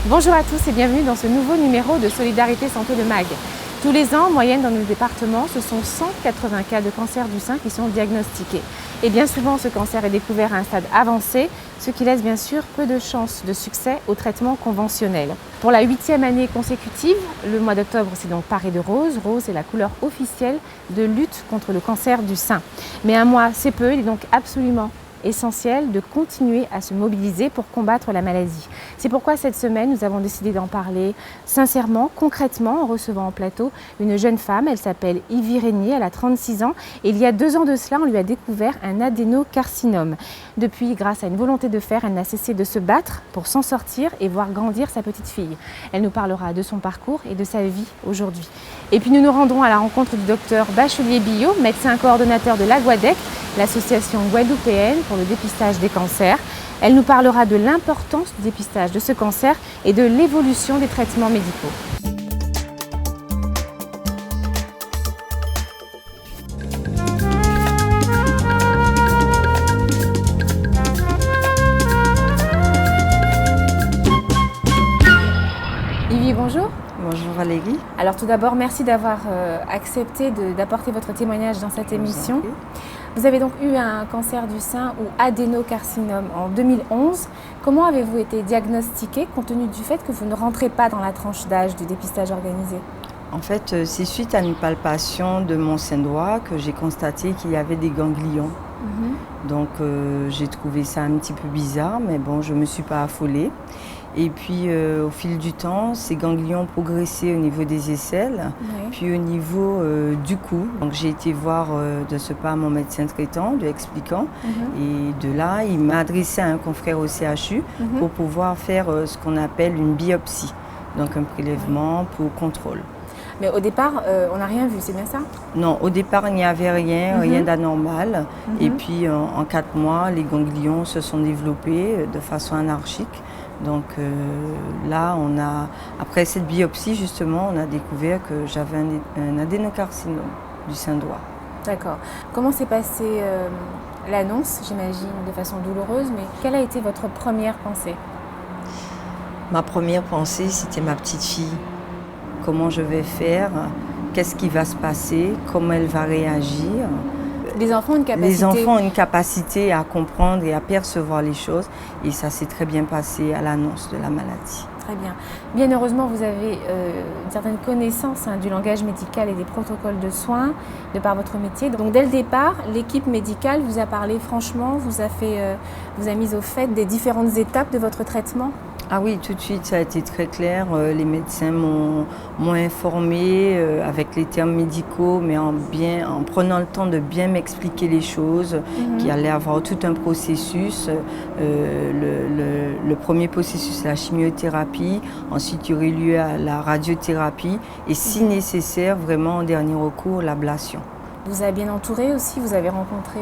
Bonjour à tous et bienvenue dans ce nouveau numéro de Solidarité Santé de MAG. Tous les ans, en moyenne dans nos départements, ce sont 180 cas de cancer du sein qui sont diagnostiqués. Et bien souvent, ce cancer est découvert à un stade avancé, ce qui laisse bien sûr peu de chances de succès au traitement conventionnel. Pour la 8e année consécutive, le mois d'octobre s'est donc paré de rose. Rose est la couleur officielle de lutte contre le cancer du sein. Mais un mois, c'est peu, il est donc absolument essentiel de continuer à se mobiliser pour combattre la maladie. C'est pourquoi cette semaine, nous avons décidé d'en parler sincèrement, concrètement, en recevant en plateau une jeune femme. Elle s'appelle Yvie Régnier, elle a 36 ans et il y a 2 ans de cela, on lui a découvert un adénocarcinome. Depuis, grâce à une volonté de faire, elle n'a cessé de se battre pour s'en sortir et voir grandir sa petite fille. Elle nous parlera de son parcours et de sa vie aujourd'hui. Et puis nous nous rendrons à la rencontre du docteur Bachelier-Billot, médecin coordonnateur de l'Aguadec, l'association guadeloupéenne pour le dépistage des cancers. Elle nous parlera de l'importance du dépistage de ce cancer et de l'évolution des traitements médicaux. Yvie, bonjour. Bonjour Valérie. Alors tout d'abord, merci d'avoir accepté d'apporter votre témoignage dans cette émission. Vous avez donc eu un cancer du sein ou adénocarcinome en 2011. Comment avez-vous été diagnostiqué compte tenu du fait que vous ne rentrez pas dans la tranche d'âge du dépistage organisé? En fait, c'est suite à une palpation de mon sein droit que j'ai constaté qu'il y avait des ganglions. Donc j'ai trouvé ça un petit peu bizarre, mais bon, je ne me suis pas affolée. Et puis au fil du temps, ces ganglions ont progressé au niveau des aisselles, puis au niveau du cou. Donc j'ai été voir de ce pas mon médecin traitant, lui expliquant. Et de là, il m'a adressé à un confrère au CHU pour pouvoir faire ce qu'on appelle une biopsie, donc un prélèvement pour contrôle. Mais au départ, on n'a rien vu, c'est bien ça? Non, au départ, il n'y avait rien, rien d'anormal. Et puis en 4 mois, les ganglions se sont développés de façon anarchique. Donc là, après cette biopsie, justement, on a découvert que j'avais un adénocarcinome du sein droit. D'accord. Comment s'est passée l'annonce, j'imagine, de façon douloureuse, mais quelle a été votre première pensée? Ma première pensée, c'était ma petite fille. Comment je vais faire? Qu'est-ce qui va se passer? Comment elle va réagir? Les enfants ont une capacité... Les enfants ont une capacité à comprendre et à percevoir les choses. Et ça s'est très bien passé à l'annonce de la maladie. Très bien. Bien heureusement, vous avez une certaine connaissance du langage médical et des protocoles de soins de par votre métier. Donc dès le départ, l'équipe médicale vous a parlé franchement, vous a mis au fait des différentes étapes de votre traitement? Ah oui, tout de suite, ça a été très clair. Les médecins m'ont informé avec les termes médicaux, mais en prenant le temps de bien m'expliquer les choses, qu'il allait avoir tout un processus. Le premier processus, c'est la chimiothérapie. Ensuite, il y aurait lieu à la radiothérapie. Et si nécessaire, vraiment en dernier recours, l'ablation. Vous avez bien entouré aussi, vous avez rencontré...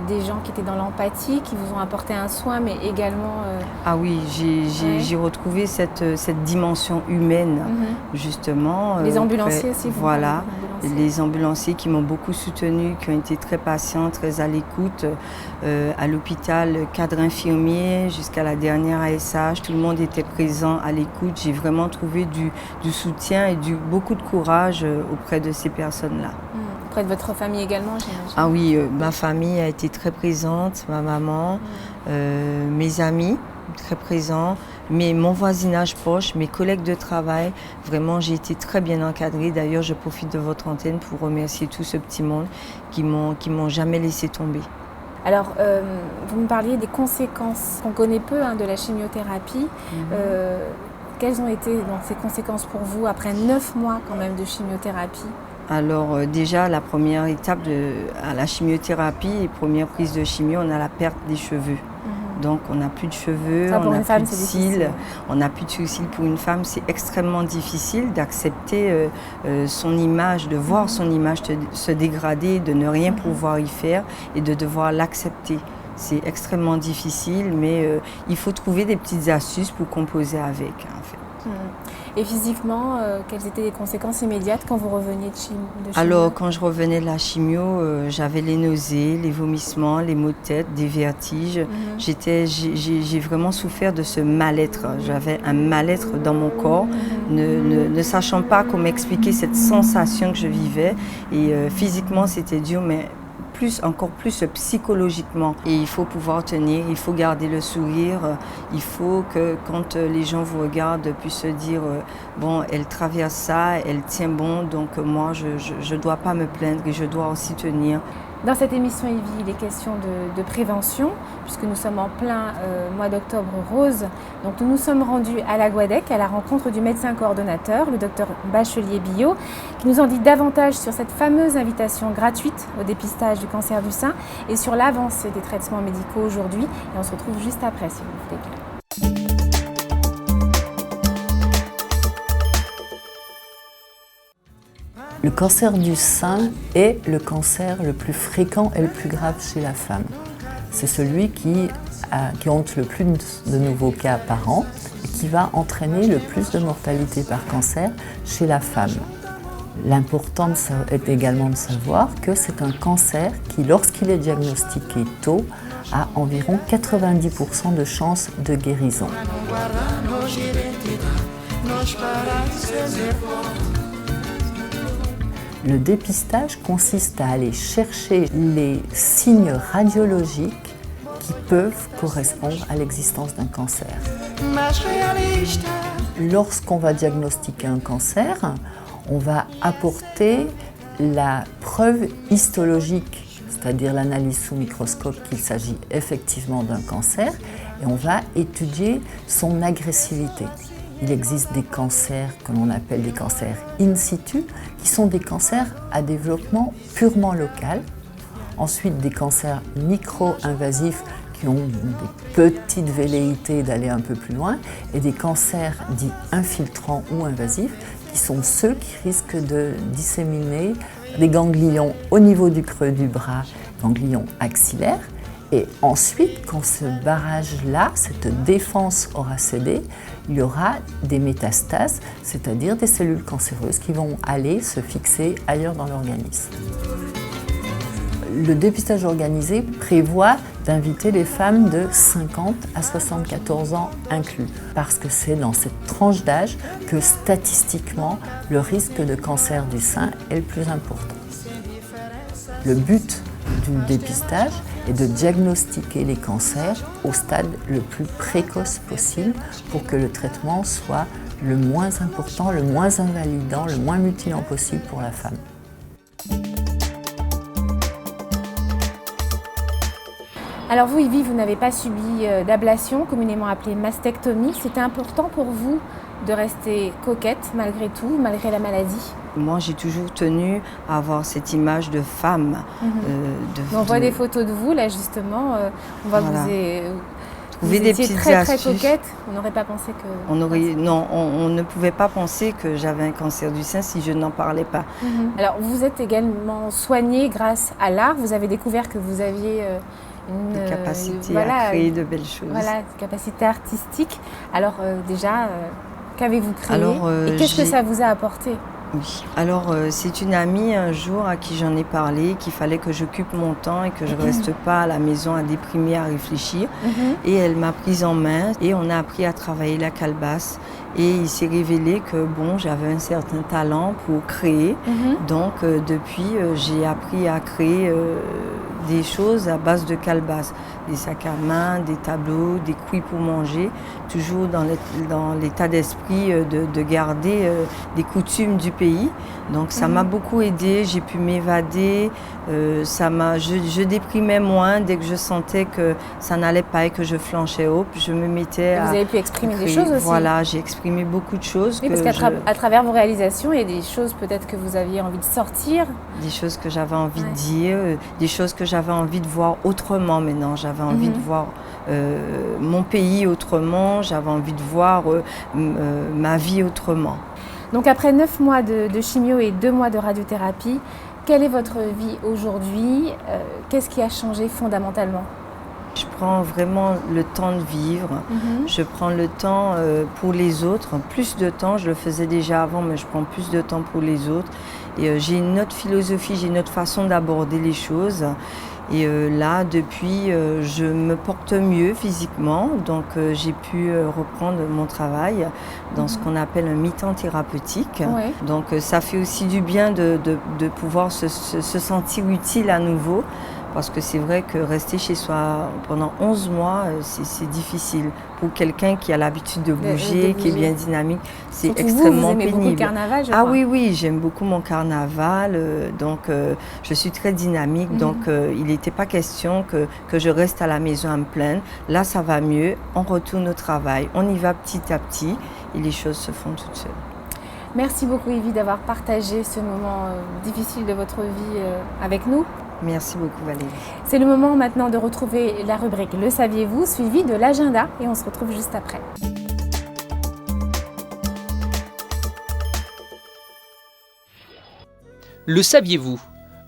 des gens qui étaient dans l'empathie, qui vous ont apporté un soin, mais également... Ah oui, j'ai retrouvé cette dimension humaine, justement. Les ambulanciers aussi. Voilà, les ambulanciers qui m'ont beaucoup soutenue, qui ont été très patients, très à l'écoute. À l'hôpital, cadre infirmier, jusqu'à la dernière ASH, tout le monde était présent à l'écoute. J'ai vraiment trouvé du soutien et beaucoup de courage auprès de ces personnes-là. Auprès de votre famille également, j'imagine? Ah oui, ma famille a été très présente, ma maman, mes amis très présents, mon voisinage proche, mes collègues de travail. Vraiment, j'ai été très bien encadrée. D'ailleurs, je profite de votre antenne pour remercier tout ce petit monde qui m'ont jamais laissé tomber. Alors, vous me parliez des conséquences qu'on connaît peu de la chimiothérapie. Quelles ont été donc, ces conséquences pour vous après 9 mois quand même de chimiothérapie? Alors déjà, la première étape à la chimiothérapie et première prise de chimio, on a la perte des cheveux. Donc on n'a plus de cheveux, on n'a plus de cils, on n'a plus de sourcils. Pour une femme, c'est extrêmement difficile d'accepter son image, de voir son image se dégrader, de ne rien pouvoir y faire et de devoir l'accepter. C'est extrêmement difficile, mais il faut trouver des petites astuces pour composer avec, en fait. Et physiquement, quelles étaient les conséquences immédiates quand vous reveniez de chimio? Alors, quand je revenais de la chimio, j'avais les nausées, les vomissements, les maux de tête, des vertiges. J'ai vraiment souffert de ce mal-être. J'avais un mal-être dans mon corps, ne sachant pas comment expliquer cette sensation que je vivais. Et physiquement, c'était dur, mais encore plus psychologiquement. Et il faut pouvoir tenir, il faut garder le sourire, il faut que quand les gens vous regardent, puissent se dire bon, elle traverse ça, elle tient bon, donc moi je dois pas me plaindre et je dois aussi tenir. Dans cette émission Evie, il est question de prévention, puisque nous sommes en plein mois d'octobre rose. Donc nous nous sommes rendus à la Guadec à la rencontre du médecin coordonnateur, le docteur Bachelier-Billot, qui nous en dit davantage sur cette fameuse invitation gratuite au dépistage du cancer du sein et sur l'avancée des traitements médicaux aujourd'hui. Et on se retrouve juste après, si vous voulez. Le cancer du sein est le cancer le plus fréquent et le plus grave chez la femme. C'est celui qui compte le plus de nouveaux cas par an et qui va entraîner le plus de mortalité par cancer chez la femme. L'important est également de savoir que c'est un cancer qui, lorsqu'il est diagnostiqué tôt, a environ 90% de chances de guérison. Le dépistage consiste à aller chercher les signes radiologiques qui peuvent correspondre à l'existence d'un cancer. Lorsqu'on va diagnostiquer un cancer, on va apporter la preuve histologique, c'est-à-dire l'analyse sous microscope qu'il s'agit effectivement d'un cancer, et on va étudier son agressivité. Il existe des cancers que l'on appelle des cancers in situ, qui sont des cancers à développement purement local. Ensuite, des cancers micro-invasifs qui ont des petites velléités d'aller un peu plus loin, et des cancers dits infiltrants ou invasifs, qui sont ceux qui risquent de disséminer des ganglions au niveau du creux du bras, ganglions axillaires. Et ensuite, quand ce barrage-là, cette défense aura cédé, il y aura des métastases, c'est-à-dire des cellules cancéreuses qui vont aller se fixer ailleurs dans l'organisme. Le dépistage organisé prévoit d'inviter les femmes de 50 à 74 ans inclus, parce que c'est dans cette tranche d'âge que statistiquement, le risque de cancer du sein est le plus important. Le but du dépistage est de diagnostiquer les cancers au stade le plus précoce possible pour que le traitement soit le moins important, le moins invalidant, le moins mutilant possible pour la femme. Alors vous, Evie, vous n'avez pas subi d'ablation, communément appelée mastectomie. C'était important pour vous de rester coquette malgré tout, malgré la maladie? Moi, j'ai toujours tenu à avoir cette image de femme. On voit des photos de vous, là, justement. On va Voilà. Vous étiez très coquette. On n'aurait pas pensé que... On ne pouvait pas penser que j'avais un cancer du sein si je n'en parlais pas. Alors, vous êtes également soignée grâce à l'art. Vous avez découvert que vous aviez une capacité à créer de belles choses. Voilà, une capacité artistique. Alors, déjà, qu'avez-vous créé et qu'est-ce que ça vous a apporté? Oui. Alors, c'est une amie un jour à qui j'en ai parlé, qu'il fallait que j'occupe mon temps et que je ne reste pas à la maison à déprimer, à réfléchir. Et elle m'a prise en main et on a appris à travailler la calebasse. Et il s'est révélé que bon, j'avais un certain talent pour créer. Donc, depuis, j'ai appris à créer des choses à base de calebasse. Des sacs à main, des tableaux, des couilles pour manger. Toujours dans l'état d'esprit de garder des coutumes du pays. Donc ça m'a beaucoup aidée, j'ai pu m'évader, je déprimais moins dès que je sentais que ça n'allait pas et que je flanchais haut. Je me mettais à... Vous avez pu exprimer des choses aussi. Voilà, j'ai exprimé beaucoup de choses. Oui, parce qu'à travers vos réalisations, il y a des choses peut-être que vous aviez envie de sortir. Des choses que j'avais envie de dire, des choses que j'avais envie de voir autrement maintenant. J'avais envie de voir mon pays autrement, j'avais envie de voir ma vie autrement. Donc après 9 mois de chimio et 2 mois de radiothérapie, quelle est votre vie aujourd'hui? Qu'est-ce qui a changé fondamentalement? Je prends vraiment le temps de vivre. Je prends le temps pour les autres, plus de temps. Je le faisais déjà avant, mais je prends plus de temps pour les autres. Et j'ai une autre philosophie, j'ai une autre façon d'aborder les choses. Et là, depuis, je me porte mieux physiquement, donc j'ai pu reprendre mon travail dans ce qu'on appelle un mi-temps thérapeutique. Ouais. Donc ça fait aussi du bien de pouvoir se sentir utile à nouveau, parce que c'est vrai que rester chez soi pendant 11 mois, c'est difficile. Pour quelqu'un qui a l'habitude de bouger, qui est bien dynamique, c'est surtout extrêmement vous aimez pénible. beaucoup le carnaval, je Ah crois. oui, j'aime beaucoup mon carnaval, donc je suis très dynamique, donc il n'était pas question que je reste à la maison à me plaindre. Là, ça va mieux, on retourne au travail, on y va petit à petit et les choses se font toutes seules. Merci beaucoup Evie d'avoir partagé ce moment difficile de votre vie avec nous. Merci beaucoup Valérie. C'est le moment maintenant de retrouver la rubrique Le saviez-vous, suivie de l'agenda, et on se retrouve juste après. Le saviez-vous ?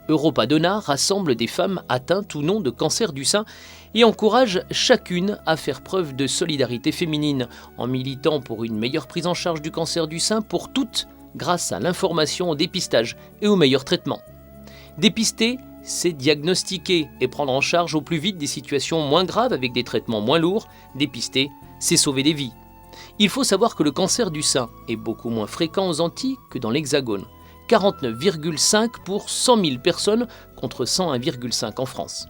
Europa Donna rassemble des femmes atteintes ou non de cancer du sein et encourage chacune à faire preuve de solidarité féminine en militant pour une meilleure prise en charge du cancer du sein pour toutes grâce à l'information, au dépistage et au meilleur traitement. Dépister, c'est diagnostiquer et prendre en charge au plus vite des situations moins graves avec des traitements moins lourds. Dépister, c'est sauver des vies. Il faut savoir que le cancer du sein est beaucoup moins fréquent aux Antilles que dans l'Hexagone. 49,5 pour 100 000 personnes contre 101,5 en France.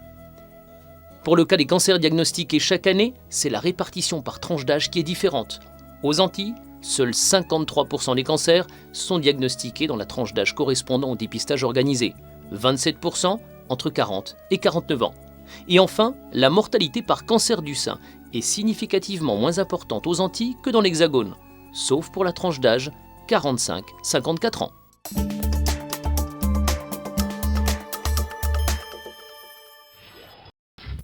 Pour le cas des cancers diagnostiqués chaque année, c'est la répartition par tranche d'âge qui est différente. Aux Antilles, seuls 53% des cancers sont diagnostiqués dans la tranche d'âge correspondant au dépistage organisé, 27% entre 40 et 49 ans. Et enfin, la mortalité par cancer du sein est significativement moins importante aux Antilles que dans l'Hexagone, sauf pour la tranche d'âge 45-54 ans.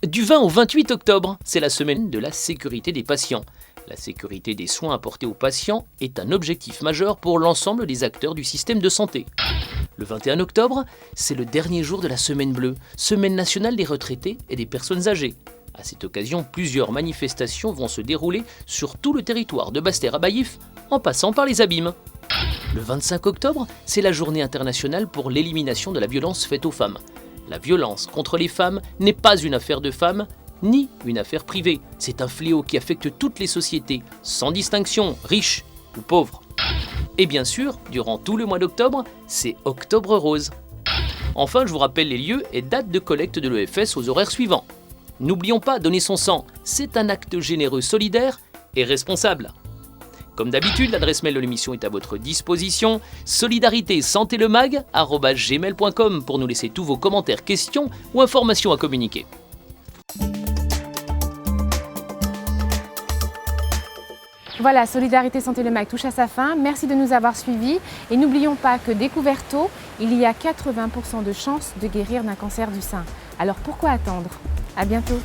Du 20 au 28 octobre, c'est la semaine de la sécurité des patients. La sécurité des soins apportés aux patients est un objectif majeur pour l'ensemble des acteurs du système de santé. Le 21 octobre, c'est le dernier jour de la Semaine bleue, semaine nationale des retraités et des personnes âgées. À cette occasion, plusieurs manifestations vont se dérouler sur tout le territoire de Basse-Terre à Baillif, en passant par les Abîmes. Le 25 octobre, c'est la journée internationale pour l'élimination de la violence faite aux femmes. La violence contre les femmes n'est pas une affaire de femmes, ni une affaire privée. C'est un fléau qui affecte toutes les sociétés, sans distinction, riches ou pauvres. Et bien sûr, durant tout le mois d'octobre, c'est Octobre Rose. Enfin, je vous rappelle les lieux et dates de collecte de l'EFS aux horaires suivants. N'oublions pas, donner son sang, c'est un acte généreux, solidaire et responsable. Comme d'habitude, l'adresse mail de l'émission est à votre disposition, solidaritésantélemag@gmail.com pour nous laisser tous vos commentaires, questions ou informations à communiquer. Voilà, Solidarité Santé Le Mag touche à sa fin. Merci de nous avoir suivis. Et n'oublions pas que découvert tôt, il y a 80% de chances de guérir d'un cancer du sein. Alors pourquoi attendre ? À bientôt.